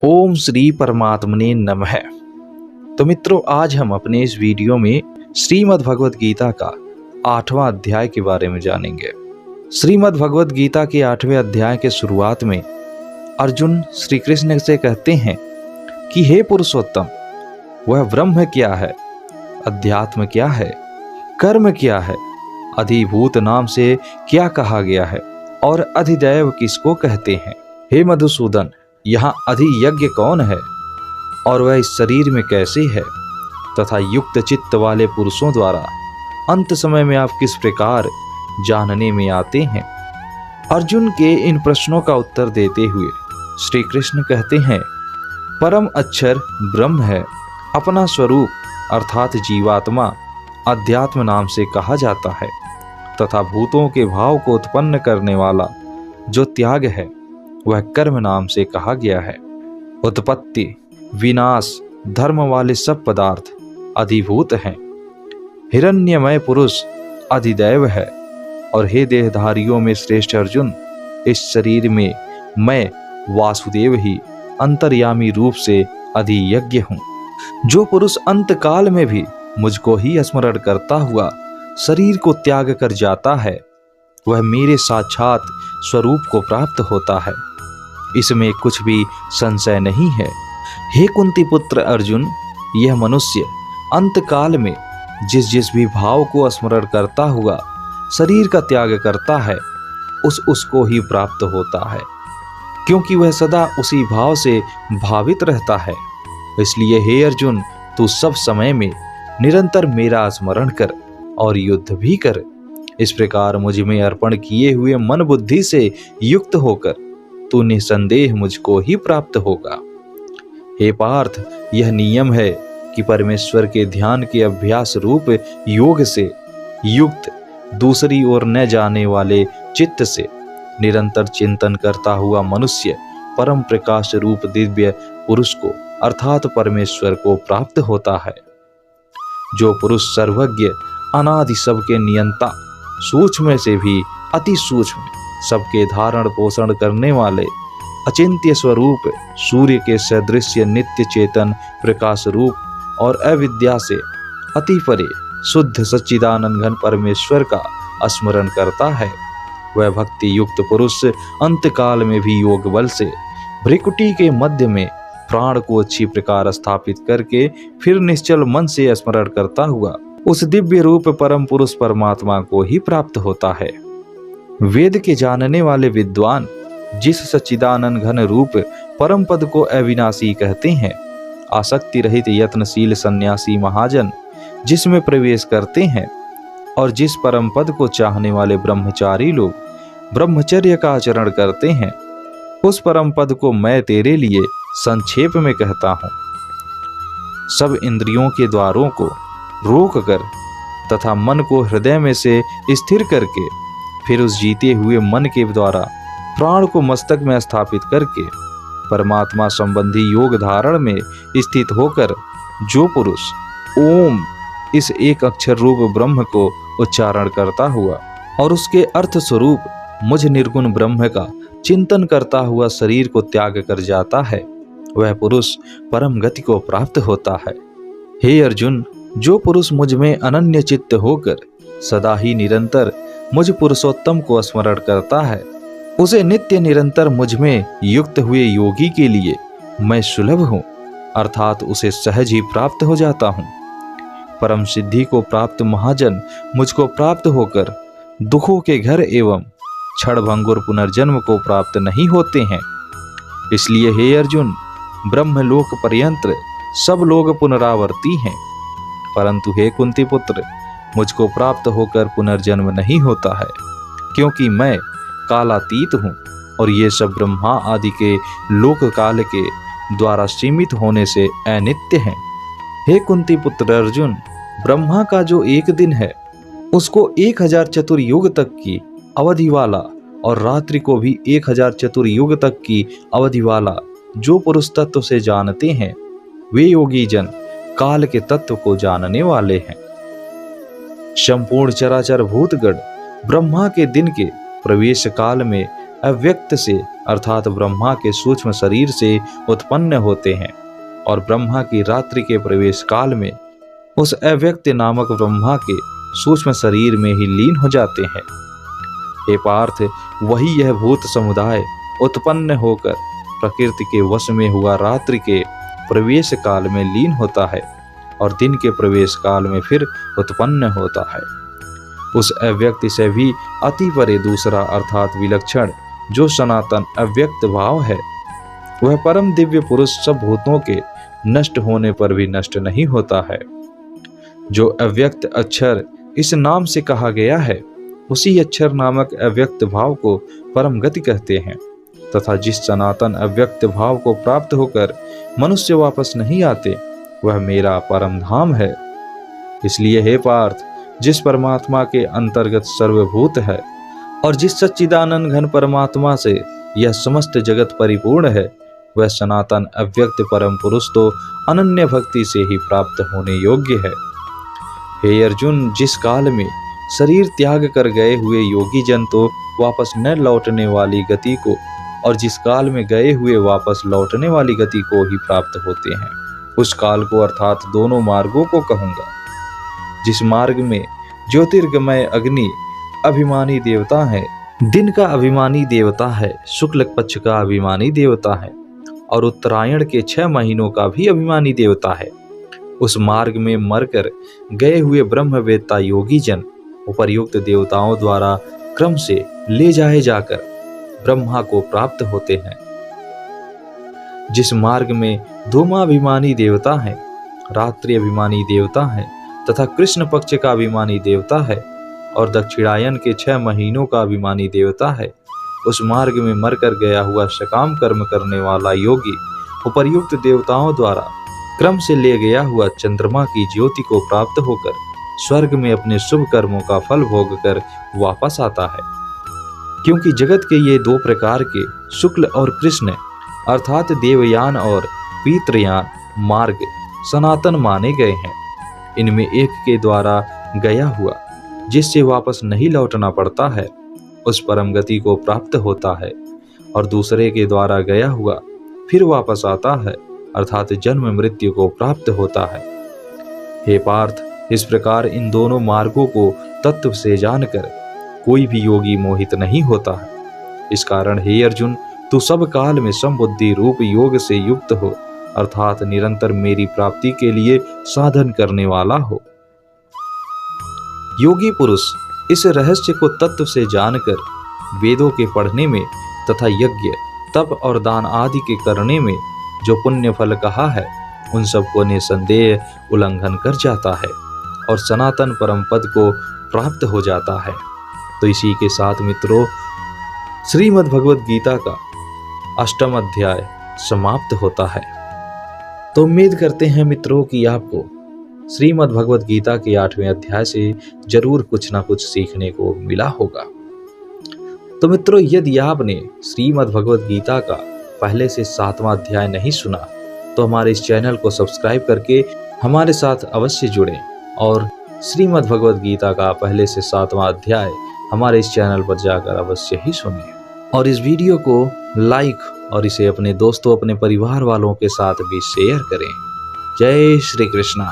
ओम श्री परमात्मने नमः। तो मित्रों, आज हम अपने इस वीडियो में श्रीमद् भगवद गीता का 8वां अध्याय के बारे में जानेंगे। श्रीमद् भगवद गीता के 8वें अध्याय के शुरुआत में अर्जुन श्री कृष्ण से कहते हैं कि हे पुरुषोत्तम, वह ब्रह्म क्या है, अध्यात्म क्या है, कर्म क्या है, अधिभूत नाम से क्या कहा गया है और अधिदैव किसको कहते हैं। हे मधुसूदन, यहाँ अधियज्ञ कौन है और वह इस शरीर में कैसे है, तथा युक्त चित्त वाले पुरुषों द्वारा अंत समय में आप किस प्रकार जानने में आते हैं। अर्जुन के इन प्रश्नों का उत्तर देते हुए श्री कृष्ण कहते हैं, परम अक्षर ब्रह्म है, अपना स्वरूप अर्थात जीवात्मा अध्यात्म नाम से कहा जाता है, तथा भूतों के भाव को उत्पन्न करने वाला जो त्याग है वह कर्म नाम से कहा गया है। उत्पत्ति, विनाश, धर्म वाले सब पदार्थ अधिभूत हैं। हिरण्यमय पुरुष अधिदैव है। और हे देहधारियों में श्रेष्ठ अर्जुन, इस शरीर में मैं वासुदेव ही अंतर्यामी रूप से अधियज्ञ हूँ। जो पुरुष अंत काल में भी मुझको ही स्मरण करता हुआ शरीर को त्याग कर जाता है, वह मेरे साक्षात स्वरूप को प्राप्त होता है, इसमें कुछ भी संशय नहीं है। हे कुंती पुत्र अर्जुन, यह मनुष्य अंत काल में जिस जिस भी भाव को स्मरण करता हुआ शरीर का त्याग करता है, उसको ही प्राप्त होता है, क्योंकि वह सदा उसी भाव से भावित रहता है। इसलिए हे अर्जुन, तू सब समय में निरंतर मेरा स्मरण कर और युद्ध भी कर। इस प्रकार मुझ में अर्पण किए हुए मन बुद्धि से युक्त होकर तू निसंदेह मुझको ही प्राप्त होगा। हे पार्थ, यह नियम है कि परमेश्वर के ध्यान के अभ्यास रूप योग से युक्त दूसरी ओर न जाने वाले चित्त से निरंतर चिंतन करता हुआ मनुष्य परम प्रकाश रूप दिव्य पुरुष को अर्थात परमेश्वर को प्राप्त होता है। जो पुरुष सर्वज्ञ, अनादि सबके नियंता, सूक्ष्म से भी अति सूक्ष्म, सबके धारण पोषण करने वाले अचिंत्य स्वरूप सूर्य के सदृश नित्य चेतन प्रकाश रूप और अविद्या से अति परे शुद्ध सच्चिदानंद घन परमेश्वर का स्मरण करता है, वह भक्ति युक्त पुरुष अंत काल में भी योग बल से भ्रिकुटी के मध्य में प्राण को अच्छी प्रकार स्थापित करके फिर निश्चल मन से स्मरण करता हुआ उस दिव्य रूप परम पुरुष परमात्मा को ही प्राप्त होता है। वेद के जानने वाले विद्वान जिस सच्चिदानंद घन रूप परम पद को अविनाशी कहते हैं, आसक्ति रहित यत्नशील सन्यासी महाजन जिसमें प्रवेश करते हैं और जिस परम पद को चाहने वाले ब्रह्मचारी लोग ब्रह्मचर्य का आचरण करते हैं, उस परम पद को मैं तेरे लिए संक्षेप में कहता हूँ। सब इंद्रियों के द्वारों को रोक कर तथा मन को हृदय में से स्थिर करके फिर उस जीते हुए मन के द्वारा प्राण को मस्तक में स्थापित करके परमात्मा संबंधी योग धारण में स्थित होकर जो पुरुष ओम इस एक अक्षर रूप ब्रह्म को उच्चारण करता हुआ और उसके अर्थ स्वरूप मुझ निर्गुण ब्रह्म का चिंतन करता हुआ शरीर को त्याग कर जाता है, वह पुरुष परम गति को प्राप्त होता है। हे अर्जुन, जो पुरुष मुझ में अनन्य चित्त होकर सदा ही निरंतर मुझ पुरुषोत्तम को स्मरण करता है, उसे नित्य निरंतर मुझ में युक्त हुए योगी के लिए मैं सुलभ हूँ, अर्थात उसे सहज ही प्राप्त हो जाता हूँ। परम सिद्धि को प्राप्त महाजन मुझको प्राप्त होकर दुखों के घर एवं क्षणभंगुर पुनर्जन्म को प्राप्त नहीं होते हैं। इसलिए हे अर्जुन, ब्रह्मलोक पर्यंत सब लोग पुनरावर्ती हैं, परंतु हे कुंती पुत्र, मुझको प्राप्त होकर पुनर्जन्म नहीं होता है, क्योंकि मैं कालातीत हूँ और ये सब ब्रह्मा आदि के लोक काल के द्वारा सीमित होने से अनित्य हैं। हे कुंती पुत्र अर्जुन, ब्रह्मा का जो एक दिन है उसको 1000 चतुर्युग तक की अवधि वाला और रात्रि को भी 1000 चतुर्युग तक की अवधि वाला जो पुरुष तत्व से जानते हैं, वे योगी जन काल के तत्व को जानने वाले हैं। संपूर्ण चराचर भूतगण ब्रह्मा के दिन के प्रवेश काल में अव्यक्त से अर्थात ब्रह्मा के सूक्ष्म शरीर से उत्पन्न होते हैं और ब्रह्मा की रात्रि के प्रवेश काल में उस अव्यक्त नामक ब्रह्मा के सूक्ष्म शरीर में ही लीन हो जाते हैं। हे पार्थ, वही यह भूत समुदाय उत्पन्न होकर प्रकृति के वश में हुआ रात्रि के प्रवेश काल में लीन होता है और दिन के प्रवेश काल में फिर उत्पन्न होता है। उस अव्यक्त से भी अति परे दूसरा अर्थात विलक्षण जो सनातन अव्यक्त भाव है, वह परम दिव्य पुरुष सब भूतों के नष्ट होने पर भी नष्ट नहीं होता है। जो अव्यक्त अक्षर इस नाम से कहा गया है, उसी अक्षर नामक अव्यक्त भाव को परम गति कहते हैं तथा जिस सनातन अव्यक्त भाव को प्राप्त होकर मनुष्य वापस नहीं आते, वह मेरा परम धाम है। इसलिए हे पार्थ, जिस परमात्मा के अंतर्गत सर्वभूत है और जिस सच्चिदानंद घन परमात्मा से यह समस्त जगत परिपूर्ण है, वह सनातन अव्यक्त परम पुरुष तो अनन्य भक्ति से ही प्राप्त होने योग्य है। हे अर्जुन, जिस काल में शरीर त्याग कर गए हुए योगी जन तो वापस न लौटने वाली गति को और जिस काल में गए हुए वापस लौटने वाली गति को ही प्राप्त होते हैं, उस काल को अर्थात दोनों मार्गों को कहूंगा। जिस मार्ग में ज्योतिर्गमय अग्नि अभिमानी देवता है, दिन का अभिमानी देवता है, शुक्ल पक्ष का अभिमानी देवता है और उत्तरायण के 6 महीनों का भी अभिमानी देवता है, उस मार्ग में मरकर गए हुए ब्रह्मवेत्ता योगी जन उपर्युक्त देवताओं द्वारा क्रम से ले जाए जाकर ब्रह्मा को प्राप्त होते हैं। जिस मार्ग में धूमाभिमानी देवता है, रात्रि अभिमानी देवता है तथा कृष्ण पक्ष का अभिमानी देवता है और दक्षिणायन के 6 महीनों का अभिमानी देवता है, उस मार्ग में मरकर गया हुआ सकाम कर्म करने वाला योगी उपर्युक्त देवताओं द्वारा क्रम से ले गया हुआ चंद्रमा की ज्योति को प्राप्त होकर स्वर्ग में अपने शुभ कर्मों का फल भोग कर वापस आता है। क्योंकि जगत के ये 2 प्रकार के शुक्ल और कृष्ण अर्थात देवयान और पितृयान मार्ग सनातन माने गए हैं। इनमें एक के द्वारा गया हुआ जिससे वापस नहीं लौटना पड़ता है, उस परम गति को प्राप्त होता है और दूसरे के द्वारा गया हुआ फिर वापस आता है अर्थात जन्म मृत्यु को प्राप्त होता है। हे पार्थ, इस प्रकार इन दोनों मार्गों को तत्व से जानकर कोई भी योगी मोहित नहीं होता है। इस कारण हे अर्जुन, तू सब काल में समबुद्धि रूप योग से युक्त हो अर्थात निरंतर मेरी प्राप्ति के लिए साधन करने वाला हो। योगी पुरुष इस रहस्य को तत्व से जानकर वेदों के पढ़ने में तथा यज्ञ तप और दान आदि के करने में जो पुण्य फल कहा है, उन सबको निसंदेह उल्लंघन कर जाता है और सनातन परम पद को प्राप्त हो जाता है। तो इसी के साथ मित्रों, श्रीमद् भगवद गीता का 8वां अध्याय समाप्त होता है। तो उम्मीद करते हैं मित्रों कि आपको श्रीमद् भगवद गीता के 8वें अध्याय से जरूर कुछ ना कुछ सीखने को मिला होगा। तो मित्रों, यदि आपने श्रीमद् भगवद गीता का पहले से 7वां अध्याय नहीं सुना तो हमारे इस चैनल को सब्सक्राइब करके हमारे साथ अवश्य जुड़ें और श्रीमद् भगवद गीता का पहले से 7वां अध्याय हमारे इस चैनल पर जाकर अवश्य ही सुनिए और इस वीडियो को लाइक और इसे अपने दोस्तों अपने परिवार वालों के साथ भी शेयर करें। जय श्री कृष्णा।